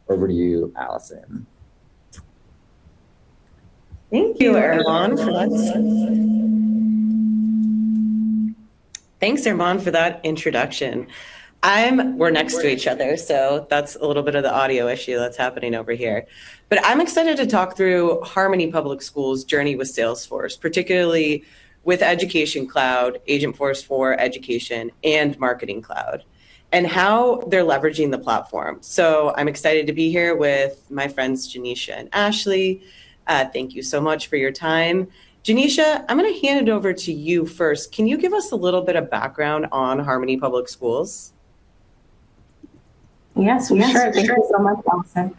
Over to you, Allison. Thank you, Erman, for that. Thanks, Erman, for that introduction. We're next to each other, so that's a little bit of the audio issue that's happening over here. But I'm excited to talk through Harmony Public Schools' journey with Salesforce, particularly with Education Cloud, Agentforce for Education, and Marketing Cloud, and how they're leveraging the platform. So I'm excited to be here with my friends Janisha and Ashley. Thank you so much for your time. Janisha, I'm going to hand it over to you first. Can you give us a little bit of background on Harmony Public Schools? Yes, sure. Thank you so much, Allison.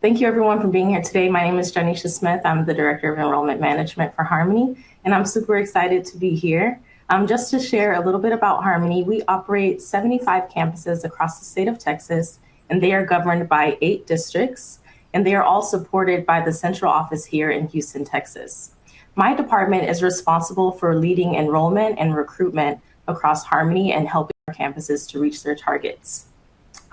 Thank you, everyone, for being here today. My name is Janisha Smith. I'm the Director of Enrollment Management for Harmony, and I'm super excited to be here. Just to share a little bit about Harmony, we operate 75 campuses across the state of Texas, and they are governed by 8 districts, and they are all supported by the central office here in Houston, Texas. My department is responsible for leading enrollment and recruitment across Harmony and helping our campuses to reach their targets.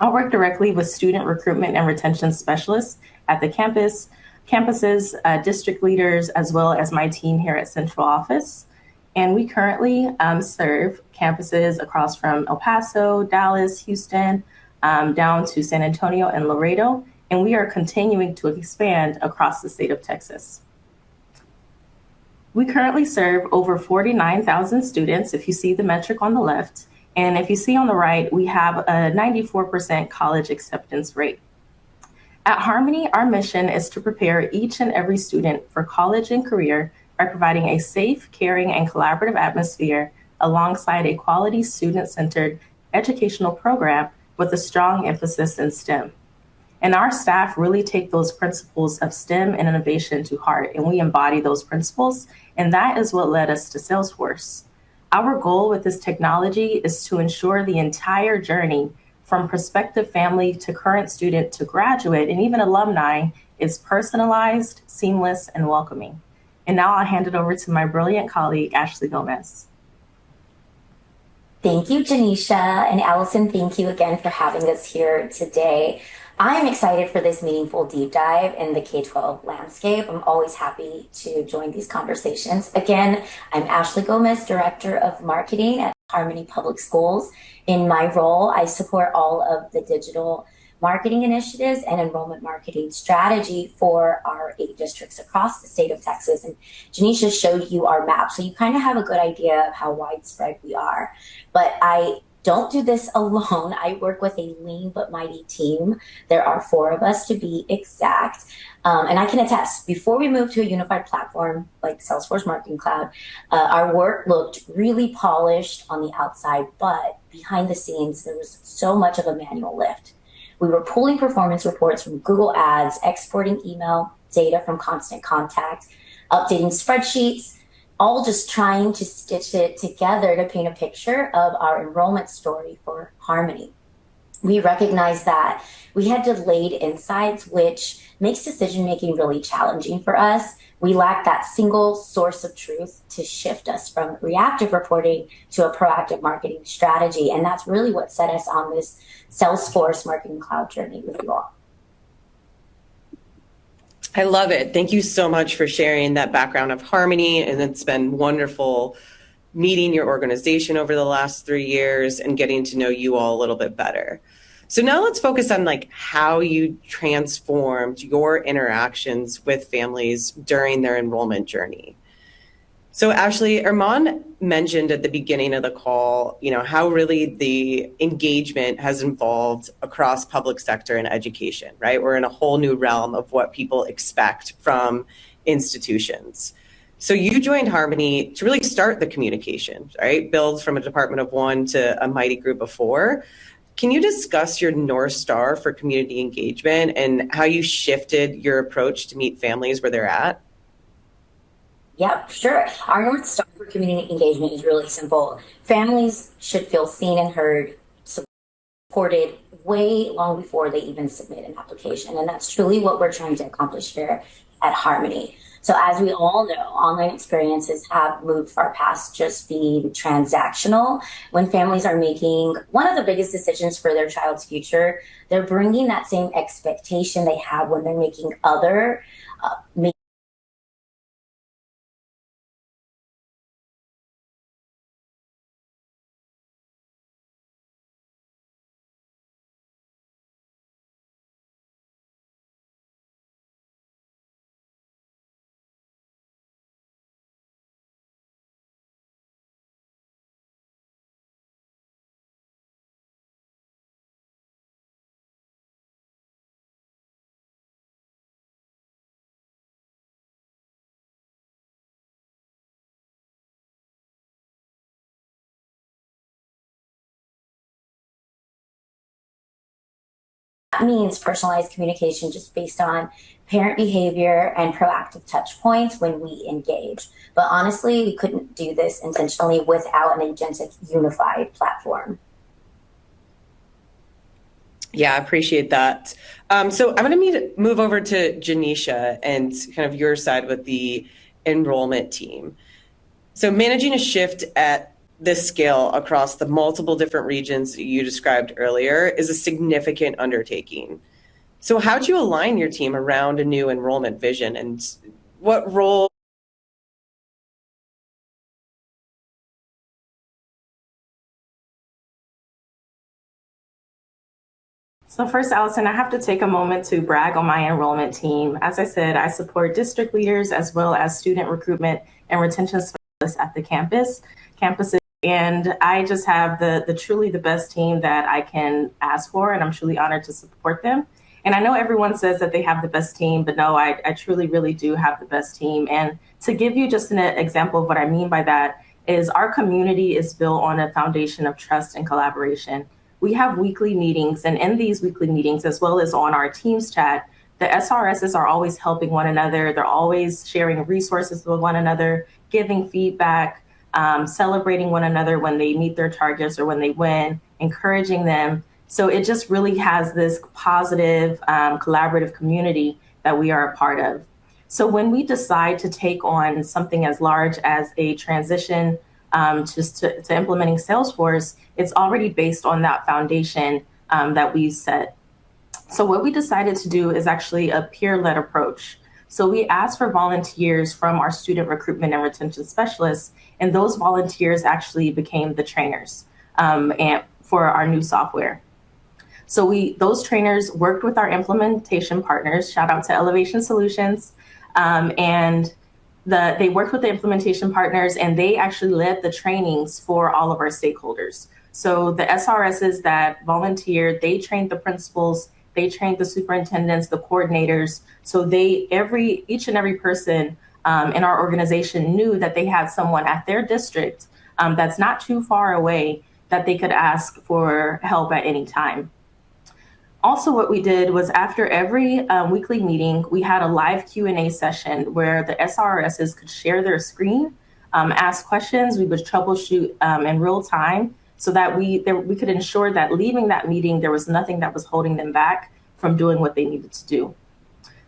I work directly with student recruitment and retention specialists at the campuses, district leaders, as well as my team here at Central Office. And we currently serve campuses across from El Paso, Dallas, Houston, down to San Antonio and Laredo. And we are continuing to expand across the state of Texas. We currently serve over 49,000 students, if you see the metric on the left. And if you see on the right, we have a 94% college acceptance rate. At Harmony, our mission is to prepare each and every student for college and career by providing a safe, caring, and collaborative atmosphere alongside a quality student-centered educational program with a strong emphasis in STEM. And our staff really take those principles of STEM and innovation to heart, and we embody those principles, and that is what led us to Salesforce. Our goal with this technology is to ensure the entire journey from prospective family to current student to graduate and even alumni is personalized, seamless, and welcoming. And now I'll hand it over to my brilliant colleague, Ashley Gomez. Thank you, Janisha, and Allison, thank you again for having us here today. I'm excited for this meaningful deep dive in the K-12 landscape. I'm always happy to join these conversations. Again, I'm Ashley Gomez, Director of Marketing at Harmony Public Schools. In my role, I support all of the digital marketing initiatives and enrollment marketing strategy for our 8 districts across the state of Texas. And Janisha showed you our map, so you kind of have a good idea of how widespread we are. But I don't do this alone. I work with a lean but mighty team. There are 4 of us to be exact. And I can attest, before we moved to a unified platform like Salesforce Marketing Cloud, our work looked really polished on the outside, but behind the scenes, there was so much of a manual lift. We were pulling performance reports from Google Ads, exporting email data from Constant Contact, updating spreadsheets, all just trying to stitch it together to paint a picture of our enrollment story for Harmony. We recognized that we had delayed insights, which makes decision-making really challenging for us. We lack that single source of truth to shift us from reactive reporting to a proactive marketing strategy. And that's really what set us on this Salesforce Marketing Cloud journey with you all. I love it. Thank you so much for sharing that background of Harmony. And it's been wonderful meeting your organization over the last 3 years and getting to know you all a little bit better. So now let's focus on how you transformed your interactions with families during their enrollment journey. So Ashley, Erman mentioned at the beginning of the call, how really the engagement has evolved across public sector and education, right? We're in a whole new realm of what people expect from institutions. So you joined Harmony to really start the communication, right? Build from a department of 1 to a mighty group of 4. Can you discuss your North Star for community engagement and how you shifted your approach to meet families where they're at? Yeah, sure. Our North Star for community engagement is really simple. Families should feel seen and heard, supported way long before they even submit an application. And that's truly what we're trying to accomplish here at Harmony. So as we all know, online experiences have moved far past just being transactional. When families are making one of the biggest decisions for their child's future, they're bringing that same expectation they have when they're making other that means personalized communication just based on parent behavior and proactive touch points when we engage. But honestly, we couldn't do this intentionally without an agentic unified platform. Yeah, I appreciate that. So I'm going to move over to Janisha and kind of your side with the enrollment team. So managing a shift at this scale across the multiple different regions that you described earlier is a significant undertaking. So how do you align your team around a new enrollment vision, and what role? So first, Allison, I have to take a moment to brag on my enrollment team. As I said, I support district leaders as well as student recruitment and retention specialists at the campuses, and I just have the truly the best team that I can ask for, and I'm truly honored to support them. And I know everyone says that they have the best team, but no, I truly, really do have the best team. And to give you just an example of what I mean by that is our community is built on a foundation of trust and collaboration. We have weekly meetings, and in these weekly meetings, as well as on our Teams chat, the SRSs are always helping one another. They're always sharing resources with one another, giving feedback, celebrating one another when they meet their targets or when they win, encouraging them. So it just really has this positive, collaborative community that we are a part of. So when we decide to take on something as large as a transition just to implementing Salesforce, it's already based on that foundation that we set. So what we decided to do is actually a peer-led approach. So we asked for volunteers from our student recruitment and retention specialists, and those volunteers actually became the trainers and for our new software. So those trainers worked with our implementation partners, shout out to Elevation Solutions, and they worked with the implementation partners, and they actually led the trainings for all of our stakeholders. So the SRSs that volunteered, they trained the principals, they trained the superintendents, the coordinators. So each and every person in our organization knew that they had someone at their district that's not too far away that they could ask for help at any time. Also, what we did was after every weekly meeting, we had a live Q&A session where the SRSs could share their screen, ask questions. We would troubleshoot in real time so that we could ensure that leaving that meeting, there was nothing that was holding them back from doing what they needed to do.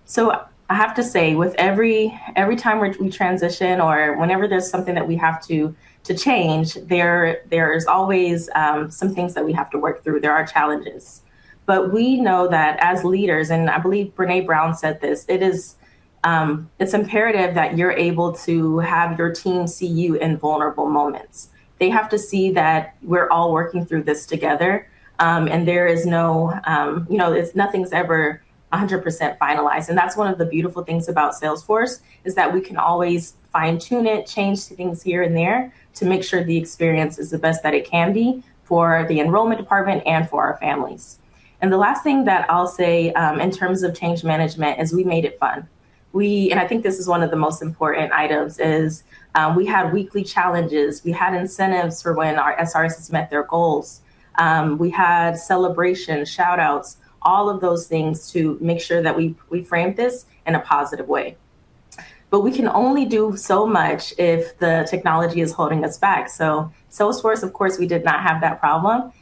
So I have to say, with every time we transition or whenever there's something that we have to change, there's always some things that we have to work through. There are challenges. But we know that as leaders, and I believe Brene Brown said this, it's imperative that you're able to have your team see you in vulnerable moments. They have to see that we're all working through this together, and there is no, nothing's ever 100% finalized. And that's one of the beautiful things about Salesforce is that we can always fine tune it, change things here and there to make sure the experience is the best that it can be for the enrollment department and for our families. And the last thing that I'll say in terms of change management is we made it fun. And I think this is one of the most important items is we had weekly challenges. We had incentives for when our SRSs met their goals. We had celebrations, shout outs, all of those things to make sure that we framed this in a positive way. But we can only do so much if the technology is holding us back. So Salesforce, of course, we did not have that problem.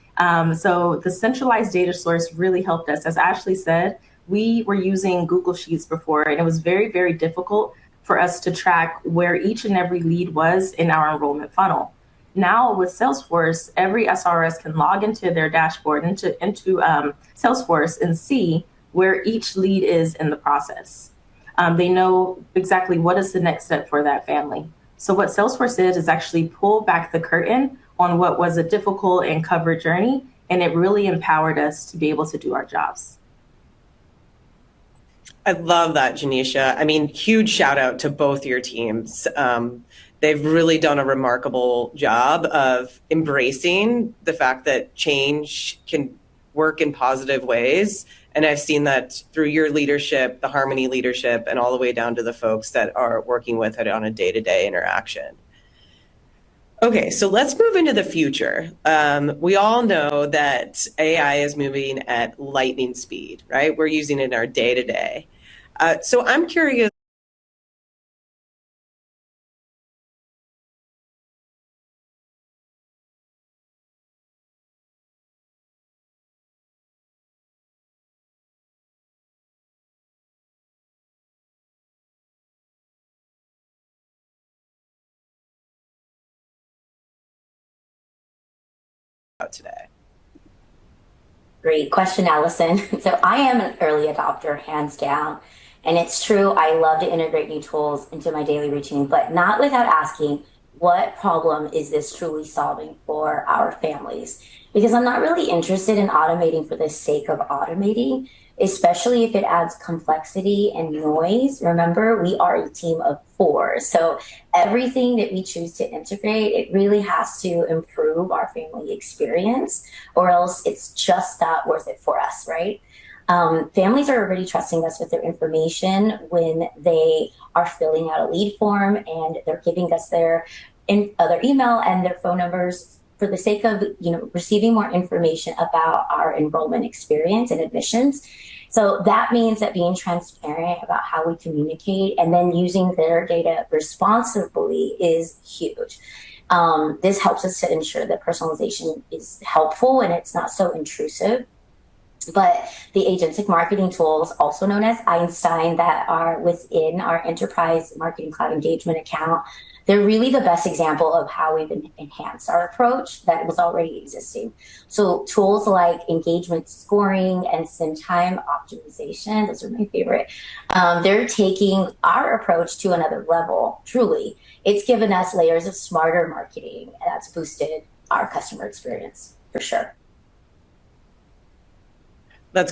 So the centralized data source really helped us. As Ashley said, we were using Google Sheets before, and it was very, very difficult for us to track where each and every lead was in our enrollment funnel. Now with Salesforce, every SRS can log into their dashboard, into Salesforce, and see where each lead is in the process. They know exactly what is the next step for that family. So what Salesforce did is actually pull back the curtain on what was a difficult and covered journey, and it really empowered us to be able to do our jobs. I love that, Janisha. I mean, huge shout out to both your teams. They've really done a remarkable job of embracing the fact that change can work in positive ways. And I've seen that through your leadership, the Harmony leadership, and all the way down to the folks that are working with it on a day-to-day interaction. Okay, so let's move into the future. We all know that AI is moving at lightning speed, right? We're using it in our day-to-day. So I'm curious about today. Great question, Allison. So I am an early adopter, hands down. And it's true, I love to integrate new tools into my daily routine, but not without asking, what problem is this truly solving for our families? Because I'm not really interested in automating for the sake of automating, especially if it adds complexity and noise. Remember, we are a team of four. So everything that we choose to integrate, it really has to improve our family experience, or else it's just not worth it for us, right? Families are already trusting us with their information when they are filling out a lead form and they're giving us their email and their phone numbers for the sake of receiving more information about our enrollment experience and admissions. So that means that being transparent about how we communicate and then using their data responsibly is huge. This helps us to ensure that personalization is helpful and it's not so intrusive. But the agentic marketing tools, also known as Einstein, that are within our enterprise marketing cloud engagement account, they're really the best example of how we've enhanced our approach that was already existing. So tools like engagement scoring and sim time optimization, those are my favorite. They're taking our approach to another level, truly. It's given us layers of smarter marketing that's boosted our customer experience, for sure.